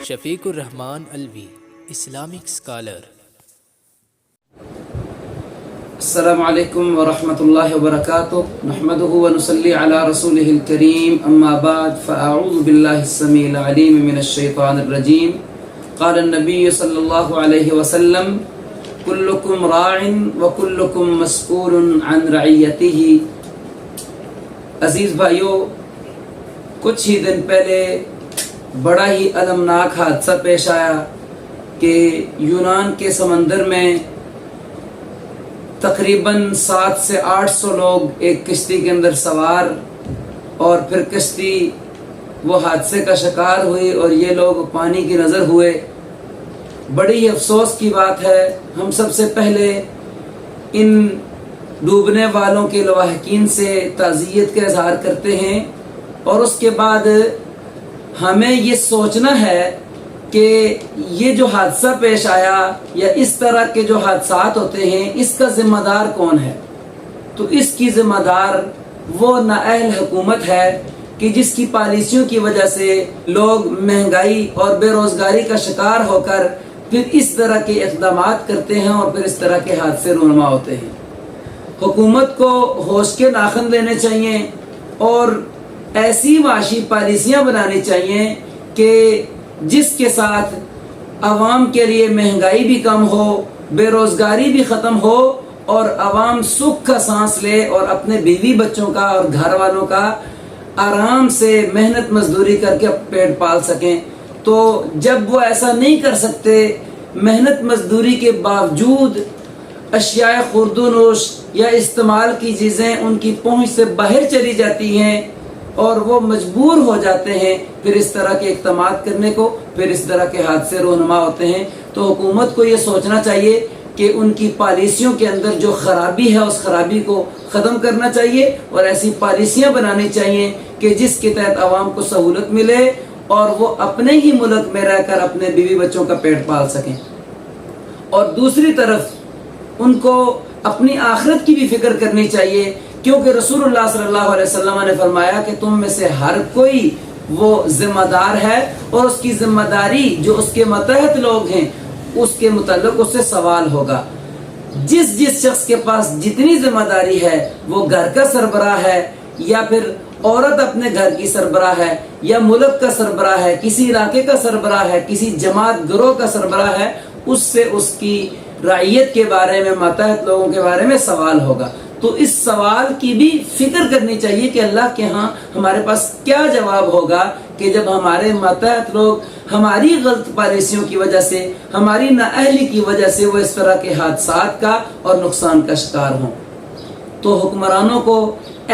شفیق الرحمان الوی، Islamic scholar. السلام علیکم ورحمۃ اللہ وبرکاتہ، نحمدہ ونصلی علی رسولہ الکریم، اما بعد فاعوذ باللہ السمیع العلیم من الشیطان الرجیم۔ قال النبی صلی اللہ علیہ وسلم: کلکم راع وکلکم مسئول عن رعیتہ۔ عزیز بھائیو، کچھ ہی دن پہلے بڑا ہی المناک حادثہ پیش آیا کہ یونان کے سمندر میں تقریباً 700 سے 800 لوگ ایک کشتی کے اندر سوار، اور پھر کشتی وہ حادثے کا شکار ہوئی اور یہ لوگ پانی کی نظر ہوئے۔ بڑی ہی افسوس کی بات ہے۔ ہم سب سے پہلے ان ڈوبنے والوں کے لواحقین سے تعزیت کا اظہار کرتے ہیں، اور اس کے بعد ہمیں یہ سوچنا ہے کہ یہ جو حادثہ پیش آیا یا اس طرح کے جو حادثات ہوتے ہیں، اس کا ذمہ دار کون ہے؟ تو اس کی ذمہ دار وہ نااہل حکومت ہے کہ جس کی پالیسیوں کی وجہ سے لوگ مہنگائی اور بے روزگاری کا شکار ہو کر پھر اس طرح کے اقدامات کرتے ہیں اور پھر اس طرح کے حادثے رونما ہوتے ہیں۔ حکومت کو ہوش کے ناخن لینے چاہیے اور ایسی معاشی پالیسیاں بنانی چاہیے کہ جس کے ساتھ عوام کے لیے مہنگائی بھی کم ہو، بے روزگاری بھی ختم ہو، اور عوام سکھ کا سانس لے اور اپنے بیوی بچوں کا اور گھر والوں کا آرام سے محنت مزدوری کر کے پیٹ پال سکیں۔ تو جب وہ ایسا نہیں کر سکتے، محنت مزدوری کے باوجود اشیاء خوردونوش یا استعمال کی چیزیں ان کی پہنچ سے باہر چلی جاتی ہیں اور وہ مجبور ہو جاتے ہیں پھر اس طرح کے اقدامات کرنے کو، پھر اس طرح کے حادثے رونما ہوتے ہیں، تو حکومت کو یہ سوچنا چاہیے کہ ان کی پالیسیوں کے اندر جو خرابی ہے اس خرابی کو ختم کرنا چاہیے، اور ایسی پالیسیاں بنانی چاہیے کہ جس کے تحت عوام کو سہولت ملے اور وہ اپنے ہی ملک میں رہ کر اپنے بیوی بچوں کا پیٹ پال سکیں۔ اور دوسری طرف ان کو اپنی آخرت کی بھی فکر کرنی چاہیے، کیونکہ رسول اللہ صلی اللہ علیہ وسلم نے فرمایا کہ تم میں سے ہر کوئی وہ ذمہ دار ہے، اور اس کی ذمہ داری جو اس کے ماتحت لوگ ہیں اس کے متعلق اس سے سوال ہوگا۔ جس شخص کے پاس جتنی ذمہ داری ہے، وہ گھر کا سربراہ ہے یا پھر عورت اپنے گھر کی سربراہ ہے یا ملک کا سربراہ ہے، کسی علاقے کا سربراہ ہے، کسی جماعت گروہ کا سربراہ ہے، اس سے اس کی رعیت کے بارے میں، ماتحت لوگوں کے بارے میں سوال ہوگا۔ تو اس سوال کی بھی فکر کرنی چاہیے کہ اللہ کے ہاں ہمارے پاس کیا جواب ہوگا کہ جب ہمارے ماتحت لوگ ہماری غلط پالیسیوں کی وجہ سے، ہماری نااہلی کی وجہ سے وہ اس طرح کے حادثات کا اور نقصان کا شکار ہوں۔ تو حکمرانوں کو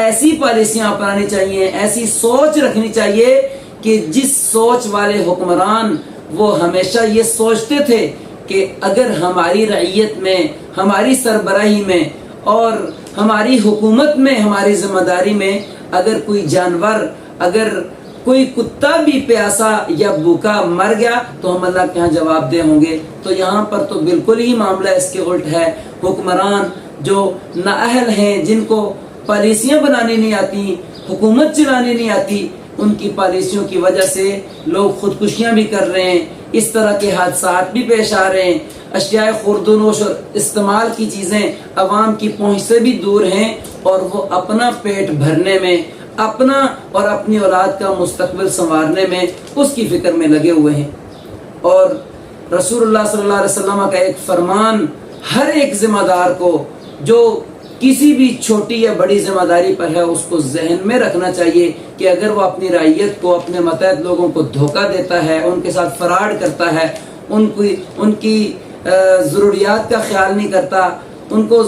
ایسی پالیسیاں اپنانی چاہیے، ایسی سوچ رکھنی چاہیے کہ جس سوچ والے حکمران وہ ہمیشہ یہ سوچتے تھے کہ اگر ہماری رعیت میں، ہماری سربراہی میں اور ہماری حکومت میں، ہماری ذمہ داری میں اگر کوئی جانور، اگر کوئی کتا بھی پیاسا یا بھوکا مر گیا تو ہم اللہ کے ہاں جواب دہ ہوں گے۔ تو یہاں پر تو بالکل ہی معاملہ اس کے الٹ ہے۔ حکمران جو نااہل ہیں، جن کو پالیسیاں بنانی نہیں آتی، حکومت چلانی نہیں آتی، ان کی پالیسیوں کی وجہ سے لوگ خودکشیاں بھی کر رہے ہیں، اس طرح کے حادثات بھی پیش آ رہے ہیں، اشیاء خوردونوش اور استعمال کی چیزیں عوام کی پہنچ سے بھی دور ہیں، اور وہ اپنا پیٹ بھرنے میں، اپنا اور اپنی اولاد کا مستقبل سنوارنے میں، اس کی فکر میں لگے ہوئے ہیں۔ اور رسول اللہ صلی اللہ علیہ وسلم کا ایک فرمان ہر ایک ذمہ دار کو جو کسی بھی چھوٹی یا بڑی ذمہ داری پر ہے، اس کو ذہن میں رکھنا چاہیے کہ اگر وہ اپنی رعیت کو، اپنے ماتحت لوگوں کو دھوکہ دیتا ہے، ان کے ساتھ فراڈ کرتا ہے، ان کی ضروریات کا خیال نہیں کرتا، ان کو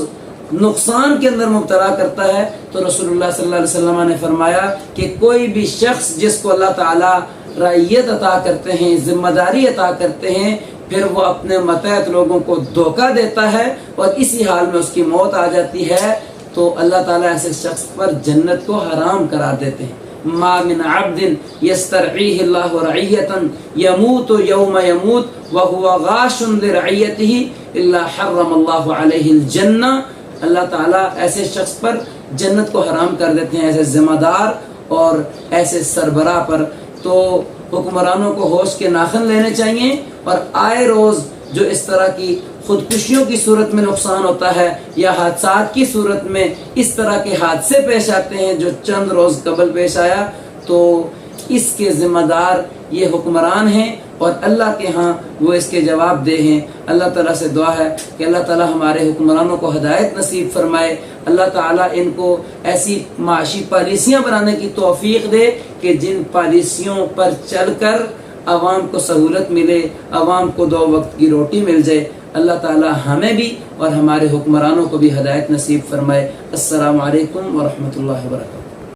نقصان کے اندر مبتلا کرتا ہے، تو رسول اللہ صلی اللہ علیہ وسلم نے فرمایا کہ کوئی بھی شخص جس کو اللہ تعالیٰ رعیت عطا کرتے ہیں، ذمہ داری عطا کرتے ہیں، پھر وہ اپنے ماتحت لوگوں کو دھوکہ دیتا ہے اور اسی حال میں اس کی موت آ جاتی ہے، تو اللہ تعالیٰ ایسے شخص پر جنت کو حرام قرار دیتے ہیں۔ ما من عبد یسترعیہ اللہ رعیۃ یموت یوم یموت وہو غاش لرعیتہ الا حرم اللہ علیہ الجنہ۔ اللہ تعالیٰ ایسے شخص پر جنت کو حرام کر دیتے ہیں، ایسے ذمہ دار اور ایسے سربراہ پر۔ تو حکمرانوں کو ہوش کے ناخن لینے چاہیے، اور آئے روز جو اس طرح کی خودکشیوں کی صورت میں نقصان ہوتا ہے یا حادثات کی صورت میں اس طرح کے حادثے پیش آتے ہیں جو چند روز قبل پیش آیا، تو اس کے ذمہ دار یہ حکمران ہیں اور اللہ کے ہاں وہ اس کے جواب دہ ہیں۔ اللہ تعالیٰ سے دعا ہے کہ اللہ تعالیٰ ہمارے حکمرانوں کو ہدایت نصیب فرمائے، اللہ تعالیٰ ان کو ایسی معاشی پالیسیاں بنانے کی توفیق دے کہ جن پالیسیوں پر چل کر عوام کو سہولت ملے، عوام کو 2 وقت کی روٹی مل جائے۔ اللہ تعالیٰ ہمیں بھی اور ہمارے حکمرانوں کو بھی ہدایت نصیب فرمائے۔ السلام علیکم ورحمۃ اللہ وبرکاتہ۔